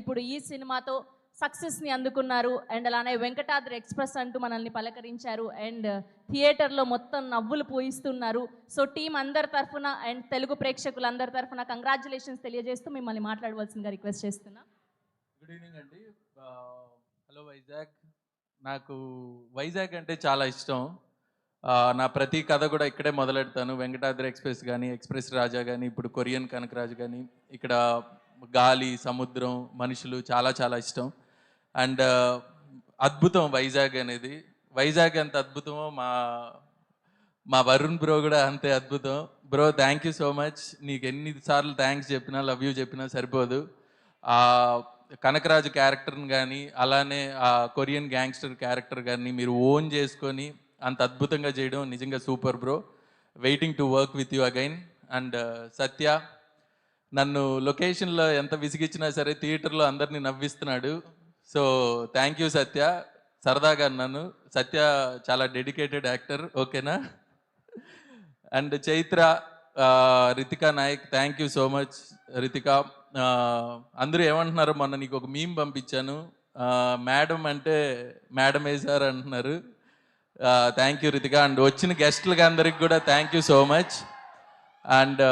ఇప్పుడు ఈ సినిమాతో సక్సెస్ని అందుకున్నారు. అండ్ అలానే వెంకటాద్రి ఎక్స్ప్రెస్ అంటూ మనల్ని పలకరించారు. అండ్ థియేటర్లో మొత్తం నవ్వులు పూయిస్తున్నారు. సో టీం అందరి తరఫున అండ్ తెలుగు ప్రేక్షకులందరి తరఫున కంగ్రాచులేషన్స్ తెలియజేస్తూ మిమ్మల్ని మాట్లాడవలసిందిగా రిక్వెస్ట్ చేస్తున్నా. గుడ్ ఈవినింగ్ అండి. హలో వైజాగ్. నాకు వైజాగ్ అంటే చాలా ఇష్టం. నా ప్రతి కథ కూడా ఇక్కడే మొదలెడతాను. వెంకటాద్రి ఎక్స్ప్రెస్ కానీ, ఎక్స్ప్రెస్ రాజా కానీ, ఇప్పుడు కొరియన్ కనకరాజు కానీ, ఇక్కడ గాలి, సముద్రం, మనుషులు చాలా చాలా ఇష్టం. అండ్ అద్భుతం వైజాగ్ అనేది. వైజాగ్ ఎంత అద్భుతమో మా వరుణ్ బ్రో కూడా అంతే అద్భుతం. Bro thank you so much. నీకు ఎన్నిసార్లు థ్యాంక్స్ చెప్పినా, లవ్ యూ చెప్పినా సరిపోదు. కనకరాజు క్యారెక్టర్ని కానీ, అలానే ఆ కొరియన్ గ్యాంగ్స్టర్ క్యారెక్టర్ కానీ మీరు ఓన్ చేసుకొని అంత అద్భుతంగా చేయడం నిజంగా super bro. Waiting to work with you again. And Satya నన్ను లొకేషన్లో ఎంత విసిగించినా సరే థియేటర్లో అందరినీ నవ్విస్తున్నాడు. So thank you Satya. సరదాగా అన్నాను. సత్య చాలా డెడికేటెడ్ యాక్టర్, ఓకేనా? And Chaitra, Ritika Nayak, thank you so much Ritika. అందరూ ఏమంటున్నారు, మొన్న నీకు ఒక మీమ్ పంపించాను, మేడం అంటే మేడం వేసారు అంటున్నారు. Thank you Ritika. అండ్ వచ్చిన గెస్టులకి అందరికి కూడా thank you so much. And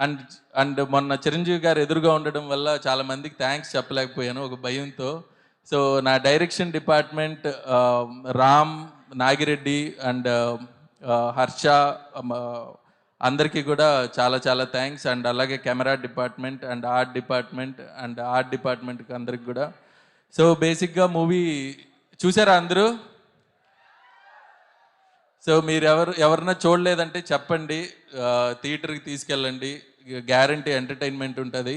and and మొన్న చిరంజీవి గారు ఎదురుగా ఉండడం వల్ల చాలా మందికి థ్యాంక్స్ చెప్పలేకపోయాను ఒక భయంతో. సో నా direction department Ram, Nagireddy and Harsha అందరికీ కూడా చాలా చాలా థ్యాంక్స్. అండ్ అలాగే కెమెరా డిపార్ట్మెంట్ అండ్ ఆర్ట్ డిపార్ట్మెంట్కి అందరికి కూడా. సో బేసిక్గా మూవీ చూసారా అందరూ? సో మీరు ఎవరన్నా చూడలేదంటే చెప్పండి, థియేటర్కి తీసుకెళ్ళండి, గ్యారంటీ ఎంటర్టైన్మెంట్ ఉంటుంది.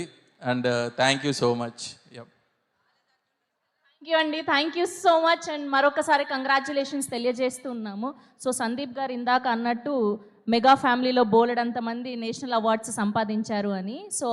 And thank you so much. Thank you అండి, thank you so much. And మరొకసారి కంగ్రాచులేషన్స్ తెలియజేస్తున్నాము. సో సందీప్ గారు ఇందాక అన్నట్టు మెగా ఫ్యామిలీలో బోలెడంత మంది నేషనల్ అవార్డ్స్ సంపాదించారు అని. సో